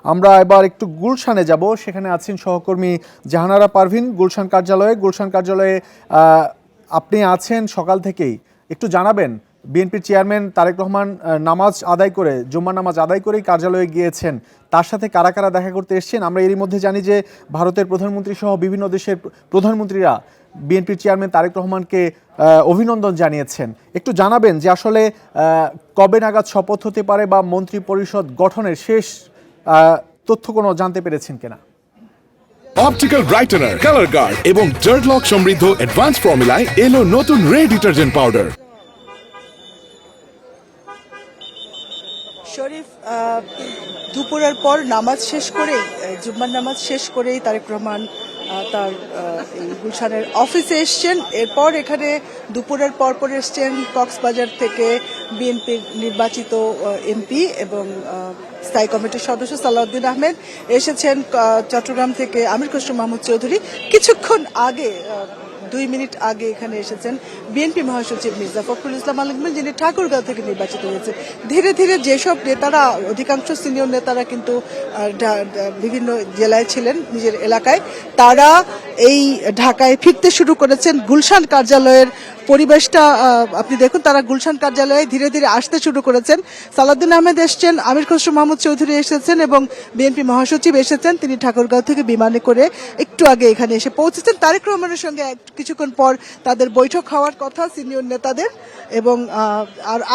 আমরা এবার একটু গুলশানে যাব, সেখানে আছেন সহকর্মী জাহানারা পারভিন গুলশান কার্যালয়ে আপনি আছেন সকাল থেকেই, একটু জানাবেন বিএনপির চেয়ারম্যান তারেক রহমান নামাজ আদায় করে জুম্মার নামাজ আদায় করেই কার্যালয়ে গিয়েছেন, তার সাথে কারা কারা দেখা করতে এসেছেন। আমরা এরই মধ্যে জানি যে ভারতের প্রধানমন্ত্রী সহ বিভিন্ন দেশের প্রধানমন্ত্রীরা বিএনপির চেয়ারম্যান তারেক রহমানকে অভিনন্দন জানিয়েছেন। একটু জানাবেন যে আসলে কবে নাগাদ শপথ হতে পারে বা মন্ত্রী পরিষদ গঠনের শেষ তথ্য কোনো জানতে পেরেছেন কিনা। অপটিক্যাল ব্রাইটেনার, কালার গার্ড এবং জার্ড লক সমৃদ্ধ অ্যাডভান্স ফর্মুলায় এলো নতুন রে ডিটারজেন্ট পাউডার। শরীফ দুপুরের পর নামাজ শেষ করেই, জুম্মার নামাজ শেষ করেই তারেক রহমান তার এই গুলশানের অফিসে এসছেন। এরপর এখানে দুপুরের পরপর এসছেন কক্সবাজার থেকে বিএনপির নির্বাচিত এমপি এবং স্থায়ী কমিটির সদস্য সালাউদ্দিন আহমেদ, এসেছেন চট্টগ্রাম থেকে আমির খসরু মাহমুদ চৌধুরী, কিছুক্ষণ আগে 2 মিনিট আগে এখানে এসেছেন বিএনপি মহাসচিব মির্জা ফখরুল ইসলাম আলমগীর, যিনি ঠাকুরগাঁও থেকে নির্বাচিত হয়েছে। ধীরে ধীরে যেসব নেতারা, অধিকাংশ সিনিয়র নেতারা কিন্তু বিভিন্ন জেলায় ছিলেন নিজের এলাকায়, তারা এই ঢাকায় ফিরতে শুরু করেছেন। গুলশান কার্যালয়ের পরিবেশটা আপনি দেখুন, তারা গুলশান কার্যালয়ে ধীরে ধীরে আসতে শুরু করেছেন। সালাউদ্দিন আহমেদ এসছেন, আমির খসরু মাহমুদ চৌধুরী এসেছেন এবং বিএনপি মহাসচিব এসেছেন। তিনি ঠাকুরগাঁও থেকে বিমানে করে একটু আগে এখানে এসে পৌঁছেছেন। তারেক রহমানের সঙ্গে কিছুক্ষণ পর তাদের বৈঠক হওয়ার কথা সিনিয়র নেতাদের, এবং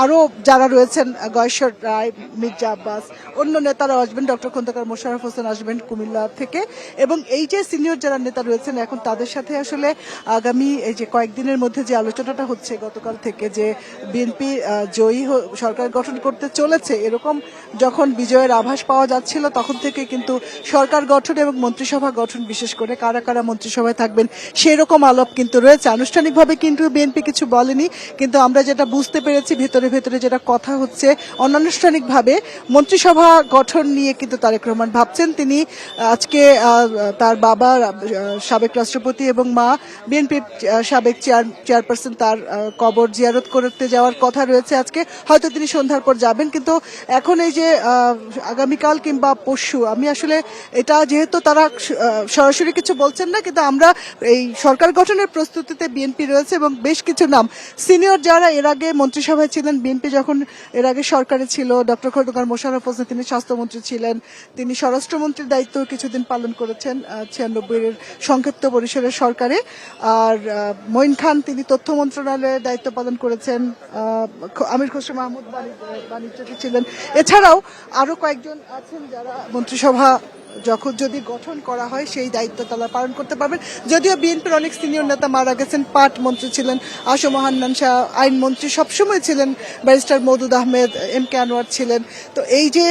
আরও যারা রয়েছেন গয়েশ্বর রায়, মির্জা আব্বাস, অন্য নেতারাও আসবেন, ডক্টর খন্দকার মোশাররফ হোসেন আসবেন কুমিল্লা থেকে। এবং এই যে সিনিয়র যারা নেতা রয়েছেন এখন তাদের সাথে আসলে আগামী এই যে কয়েকদিনের মধ্যে যে আলোচনাটা হচ্ছে গতকাল থেকে, যে বিএনপি জয়ী সরকার গঠন করতে চলেছে এরকম যখন বিজয়ের আভাস পাওয়া যাচ্ছিল, তখন থেকে কিন্তু সরকার গঠন এবং মন্ত্রিসভা গঠন, বিশেষ করে কারা কারা মন্ত্রিসভায় থাকবেন সেই রকম আলাপ কিন্তু রয়েছে। আনুষ্ঠানিকভাবে কিন্তু বিএনপি কিছু বলেনি, কিন্তু আমরা যেটা বুঝতে পেরেছি ভেতরে ভেতরে যেটা কথা হচ্ছে, অনানুষ্ঠানিকভাবে মন্ত্রিসভা গঠন নিয়ে কিন্তু তারেক রহমান ভাবছেন। তিনি আজকে তার বাবা সাবেক রাষ্ট্রপতি এবং মা বিএনপির সাবেক চেয়ারপারসন তার কবর জিয়ারত করতে যাওয়ার কথা রয়েছে আজকে, হয়তো তিনি সন্ধ্যার পর যাবেন। কিন্তু এখন এই যে আগামীকাল কিংবা পরশু, আমি আসলে এটা যেহেতু তারা সরাসরি কিছু বলছেন না, কিন্তু আমরা এই সরকার গঠনের প্রস্তুতিতে বিএনপি রয়েছে এবং বেশ কিছু নাম সিনিয়র যারা এর আগে মন্ত্রিসভায় ছিলেন, বিএনপি যখন এর আগে সরকারে ছিল, ডক্টর খন্দকার মোশাররফ হোসেন তিনি স্বাস্থ্যমন্ত্রী ছিলেন, তিনি স্বরাষ্ট্রমন্ত্রীর দায়িত্ব কিছুদিন পালন করেছেন 96 সংক্ষিপ্ত পরিসরের সরকারে। আর মঈন খান তিনি তথ্য মন্ত্রণালয়ের দায়িত্ব পালন করেছেন, আমির খসরু মাহমুদ বাণিজ্য ছিলেন। এছাড়াও আরো কয়েকজন আছেন যারা মন্ত্রিসভা যদি গঠন করা হয় সেই দায়িত্ব তারা পালন করতে পারবেন। যদিও বিএনপির অনেক সিনিয়র নেতা মারা গেছেন, পাট মন্ত্রী ছিলেন আসম হান্নান শাহ, আইনমন্ত্রী সবসময় ছিলেন barrister Moudud Ahmed, M K Anwar ছিলেন। তো এই যে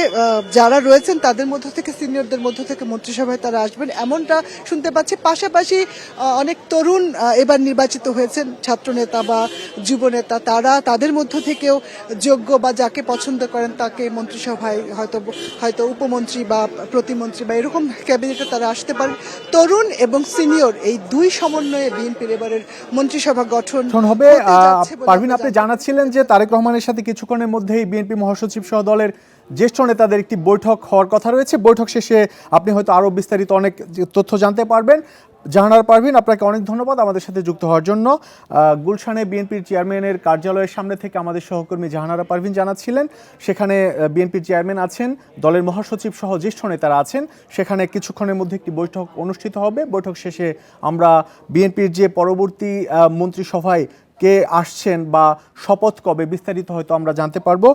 যারা রয়েছেন তাদের মধ্য থেকে, সিনিয়রদের মধ্য থেকে মন্ত্রিসভায় তারা আসবেন এমনটা শুনতে পাচ্ছি। পাশাপাশি অনেক তরুণ এবার নির্বাচিত হয়েছেন, ছাত্র নেতা বা যুব নেতা, তারা তাদের মধ্য থেকেও যোগ্য বা যাকে পছন্দ করেন তাকে মন্ত্রিসভায় হয়তো উপমন্ত্রী বা প্রতিমন্ত্রী বা এরকম ক্যাবিনেটে তারা আসতে পারেন। তরুণ এবং সিনিয়র এই দুই সমন্বয়ে বিএনপির এবারের মন্ত্রিসভা গঠন হবে। পারভিন, আপনি জানাচ্ছিলেন যে তারেক রহমানের সাথে কিছুক্ষণের মধ্যেই বিএনপি মহাসচিব সহ দলের জ্যেষ্ঠ নেতাদের একটি বৈঠক হওয়ার কথা রয়েছে। বৈঠক শেষে আপনি হয়তো আরও বিস্তারিত অনেক তথ্য জানতে পারবেন। জাহানারা পারভিন, আপনাকে অনেক ধন্যবাদ আমাদের সাথে যুক্ত হওয়ার জন্য। গুলশানে বিএনপির চেয়ারম্যানের কার্যালয়ের সামনে থেকে আমাদের সহকর্মী জাহানারা পারভিন জানাচ্ছিলেন, সেখানে বিএনপির চেয়ারম্যান আছেন, দলের মহাসচিব সহ জ্যেষ্ঠ নেতারা আছেন। সেখানে কিছুক্ষণের মধ্যে একটি বৈঠক অনুষ্ঠিত হবে। বৈঠক শেষে আমরা বিএনপির যে পরবর্তী মন্ত্রিসভায় কে আসছেন বা শপথ কবে, বিস্তারিত হয়তো আমরা জানতে পারবো।